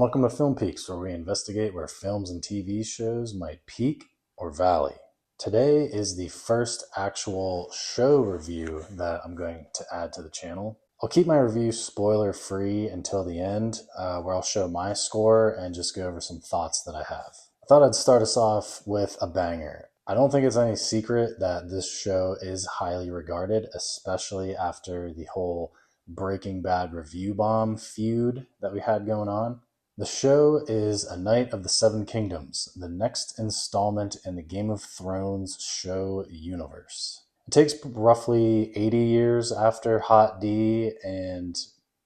Welcome to Film Peaks, where we investigate where films and TV shows might peak or valley. Today is the first actual show review that I'm going to add to the channel. I'll keep my review spoiler free until the end, where I'll show my score and just go over some thoughts that I have. I thought I'd start us off with a banger. I don't think it's any secret that this show is highly regarded, especially after the whole Breaking Bad review bomb feud that we had going on. The show is A Knight of the Seven Kingdoms, the next installment in the Game of Thrones show universe. It takes roughly 80 years after Hot D and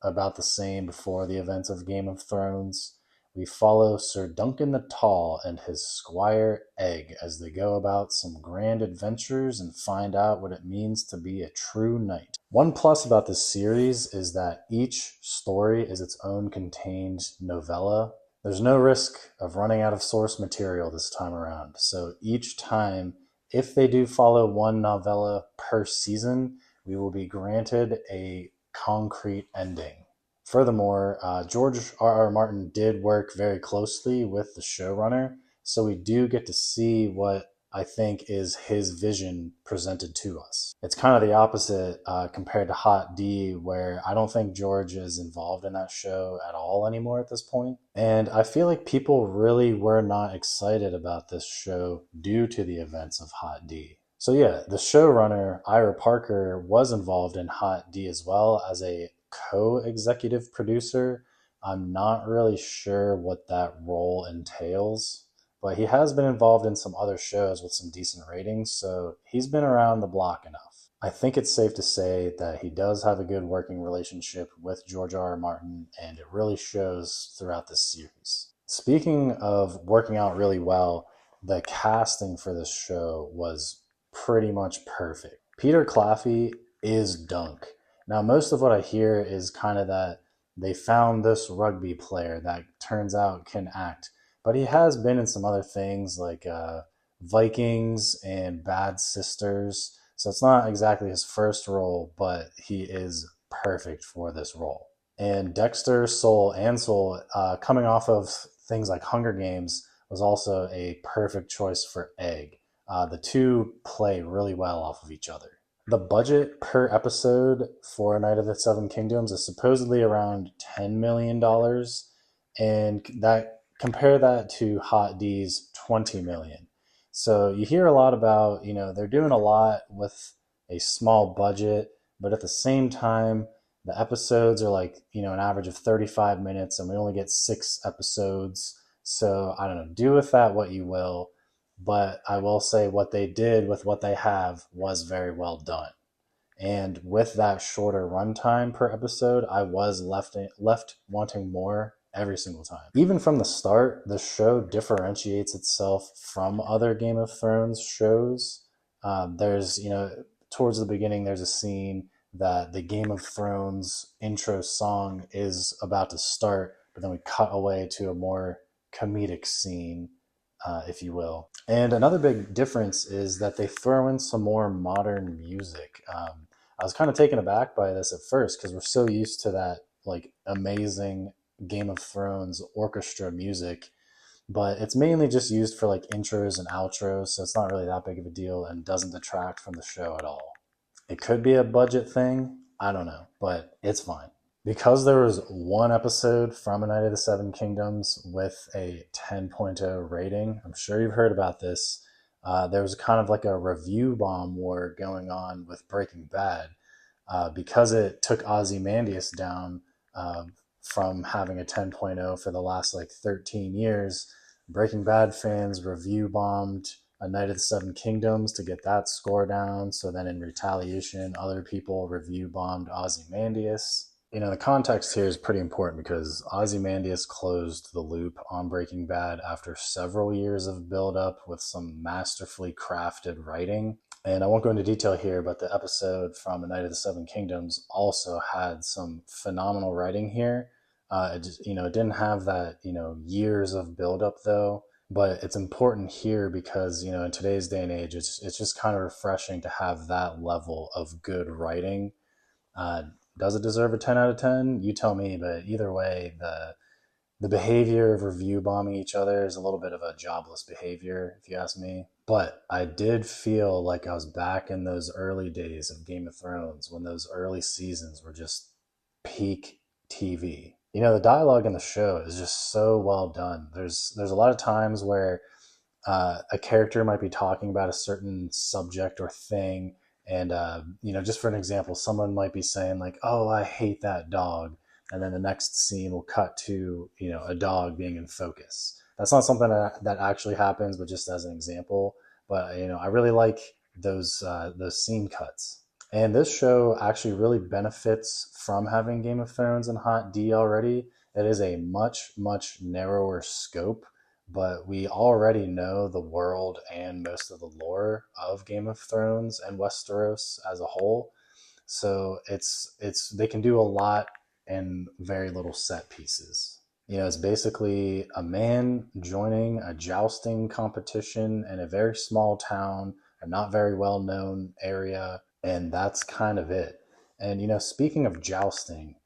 about the same before the events of Game of Thrones. We follow Sir Duncan the Tall and his squire Egg as they go about some grand adventures and find out what it means to be a true knight. One plus about this series is that each story is its own contained novella. There's no risk of running out of source material this time around, so each time, if they do follow one novella per season, we will be granted a concrete ending. Furthermore, George R.R. Martin did work very closely with the showrunner, so we do get to see what I think is his vision presented to us. It's kind of the opposite compared to Hot D, where I don't think George is involved in that show at all anymore at this point. And I feel like people really were not excited about this show due to the events of Hot D. So yeah, the showrunner, Ira Parker, was involved in Hot D as well as a co-executive producer. I'm not really sure what that role entails, but he has been involved in some other shows with some decent ratings, so he's been around the block enough. I think it's safe to say that he does have a good working relationship with George R.R. Martin, and it really shows throughout this series. Speaking of working out really well, the casting for this show was pretty much perfect. Peter Claffey is Dunk. Now, most of what I hear is kind of that they found this rugby player that turns out can act. But he has been in some other things like Vikings and Bad Sisters. So it's not exactly his first role, but he is perfect for this role. And Dexter, Soul, coming off of things like Hunger Games, was also a perfect choice for Egg. The two play really well off of each other. The budget per episode for A Knight of the Seven Kingdoms is supposedly around $10 million, and compare that to Hot D's $20 million. So you hear a lot about, they're doing a lot with a small budget, but at the same time, the episodes are like, an average of 35 minutes, and we only get 6 episodes. So I don't know, do with that what you will. But I will say what they did with what they have was very well done. And with that shorter runtime per episode, I was left wanting more every single time. Even from the start, the show differentiates itself from other Game of Thrones shows. There's, towards the beginning, there's a scene that the Game of Thrones intro song is about to start, but then we cut away to a more comedic scene, if you will. And another big difference is that they throw in some more modern music. I was kind of taken aback by this at first because we're so used to that like amazing Game of Thrones orchestra music, but it's mainly just used for like intros and outros, so it's not really that big of a deal and doesn't detract from the show at all. It could be a budget thing, I don't know, but it's fine. Because there was one episode from A Knight of the Seven Kingdoms with a 10.0 rating, I'm sure you've heard about this. There was kind of like a review bomb war going on with Breaking Bad because it took Ozymandias down from having a 10.0 for the last like 13 years. Breaking Bad fans review bombed A Knight of the Seven Kingdoms to get that score down. So then in retaliation, other people review bombed Ozymandias. The context here is pretty important because Ozymandias closed the loop on Breaking Bad after several years of build-up with some masterfully crafted writing. And I won't go into detail here, but the episode from A Knight of the Seven Kingdoms also had some phenomenal writing here. It didn't have that, years of build-up though. But it's important here because, in today's day and age, it's just kind of refreshing to have that level of good writing. Does it deserve a 10 out of 10? You tell me, but either way, The behavior of review bombing each other is a little bit of a jobless behavior, if you ask me. But I did feel like I was back in those early days of Game of Thrones when those early seasons were just peak TV. The dialogue in the show is just so well done. There's a lot of times where a character might be talking about a certain subject or thing, and just for an example, someone might be saying like, "Oh, I hate that dog," and then the next scene will cut to a dog being in focus. That's not something that actually happens, but just as an example. But I really like those scene cuts. And this show actually really benefits from having Game of Thrones and Hot D already. It is a much, much narrower scope, but we already know the world and most of the lore of Game of Thrones and Westeros as a whole. So it's they can do a lot in very little set pieces. It's basically a man joining a jousting competition in a very small town, a not very well known area, and that's kind of it. And speaking of jousting,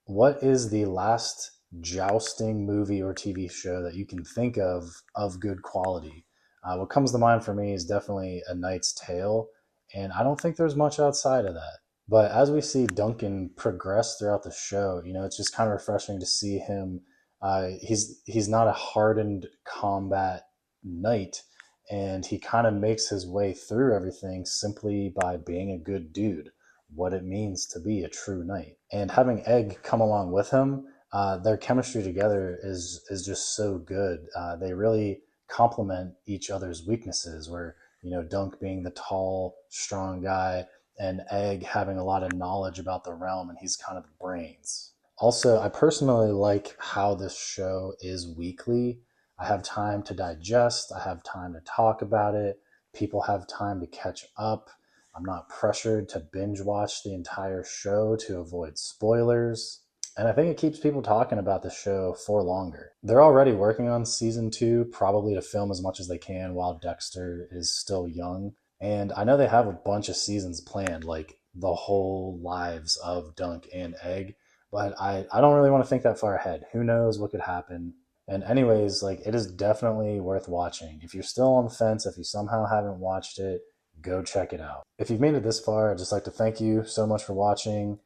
what is the last jousting movie or TV show that you can think of good quality? What comes to mind for me is definitely A Knight's Tale, and I don't think there's much outside of that. But as we see Duncan progress throughout the show, it's just kind of refreshing to see him. He's not a hardened combat knight, and he kind of makes his way through everything simply by being a good dude, what it means to be a true knight. And having Egg come along with him, their chemistry together is just so good. They really complement each other's weaknesses, where Dunk being the tall, strong guy, and Egg having a lot of knowledge about the realm, and he's kind of the brains. Also, I personally like how this show is weekly. I have time to digest, I have time to talk about it, people have time to catch up. I'm not pressured to binge watch the entire show to avoid spoilers. And I think it keeps people talking about the show for longer. They're already working on season 2, probably to film as much as they can while Dexter is still young. And I know they have a bunch of seasons planned, like the whole lives of Dunk and Egg. But I don't really want to think that far ahead. Who knows what could happen? And anyways, like, it is definitely worth watching. If you're still on the fence, if you somehow haven't watched it, go check it out. If you've made it this far, I'd just like to thank you so much for watching.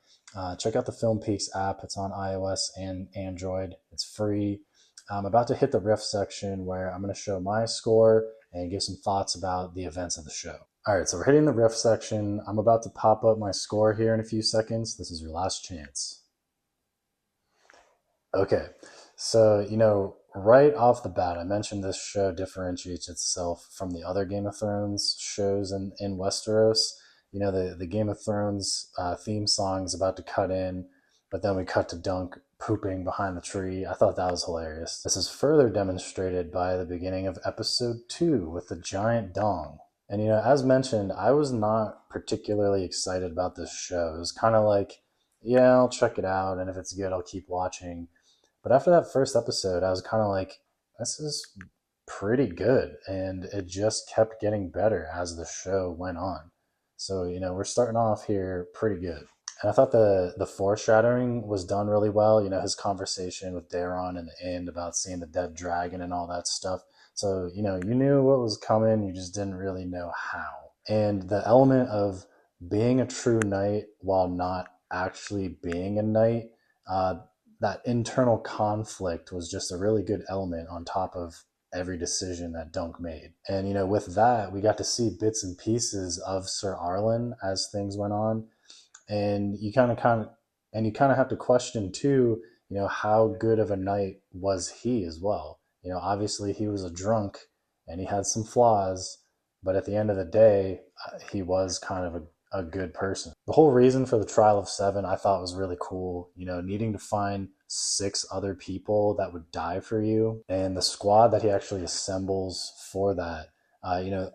Check out the Film Peaks app. It's on iOS and Android. It's free. I'm about to hit the riff section where I'm going to show my score and give some thoughts about the events of the show. All right, so we're hitting the riff section. I'm about to pop up my score here in a few seconds. This is your last chance. Okay, so, right off the bat, I mentioned this show differentiates itself from the other Game of Thrones shows in Westeros. The Game of Thrones theme song is about to cut in, but then we cut to Dunk pooping behind the tree. I thought that was hilarious. This is further demonstrated by the beginning of episode 2 with the giant dong. And, as mentioned, I was not particularly excited about this show. It was kind of like, yeah, I'll check it out, and if it's good, I'll keep watching. But after that first episode, I was kind of like, this is pretty good. And it just kept getting better as the show went on. So, we're starting off here pretty good. And I thought the foreshadowing was done really well. His conversation with Daron in the end about seeing the dead dragon and all that stuff. So, you knew what was coming. You just didn't really know how. And the element of being a true knight while not actually being a knight, that internal conflict was just a really good element on top of every decision that Dunk made. And, with that, we got to see bits and pieces of Sir Arlen as things went on. And you kind of have to question too, how good of a knight was he as well? Obviously he was a drunk and he had some flaws, but at the end of the day, he was kind of a good person. The whole reason for the Trial of Seven I thought was really cool, needing to find 6 other people that would die for you, and the squad that he actually assembles for that,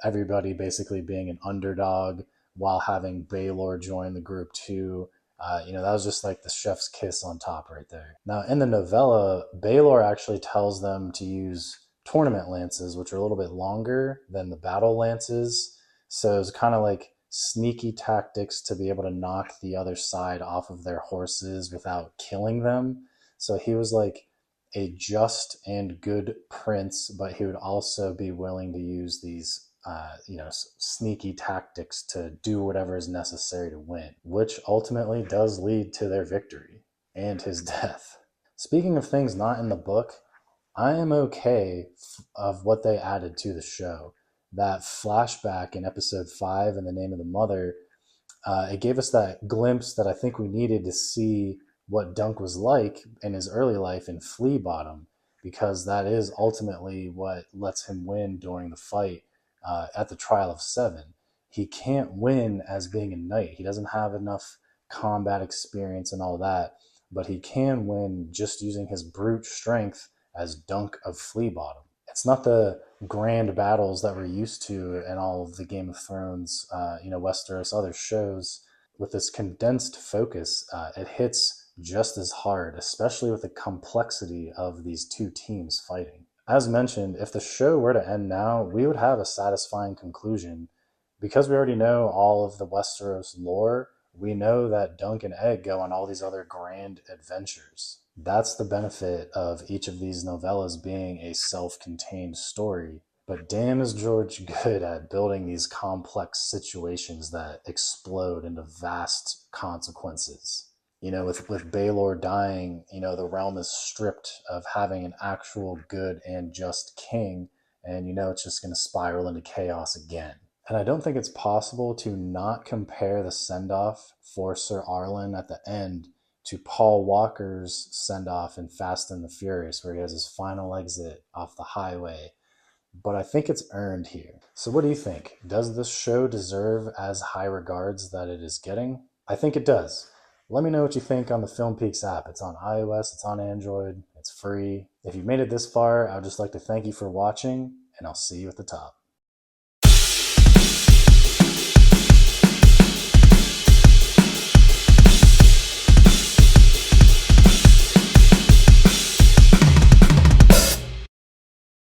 everybody basically being an underdog while having Baelor join the group too. That was just like the chef's kiss on top right there. Now in the novella, Baelor actually tells them to use tournament lances, which are a little bit longer than the battle lances. So it's kind of like sneaky tactics to be able to knock the other side off of their horses without killing them. So he was like a just and good prince, but he would also be willing to use these sneaky tactics to do whatever is necessary to win, which ultimately does lead to their victory and his death. Speaking of things not in the book, I am okay of what they added to the show. That flashback in episode 5, In the Name of the Mother, it gave us that glimpse that I think we needed to see what Dunk was like in his early life in Flea Bottom, because that is ultimately what lets him win during the fight at the Trial of Seven. He can't win as being a knight. He doesn't have enough combat experience and all that, but he can win just using his brute strength as Dunk of Flea Bottom. It's not the grand battles that we're used to in all of the Game of Thrones, Westeros, other shows. With this condensed focus, it hits just as hard, especially with the complexity of these two teams fighting. As mentioned, if the show were to end now, we would have a satisfying conclusion. Because we already know all of the Westeros lore, we know that Dunk and Egg go on all these other grand adventures. That's the benefit of each of these novellas being a self-contained story. But damn is George good at building these complex situations that explode into vast consequences. With Baelor dying, the realm is stripped of having an actual good and just king, and it's just going to spiral into chaos again. And I don't think it's possible to not compare the send-off for Sir Arlen at the end to Paul Walker's send-off in Fast and the Furious, where he has his final exit off the highway. But I think it's earned here. So what do you think? Does this show deserve as high regards that it is getting? I think it does. Let me know what you think on the Film Peaks app. It's on iOS, it's on Android, it's free. If you've made it this far, I would just like to thank you for watching, and I'll see you at the top.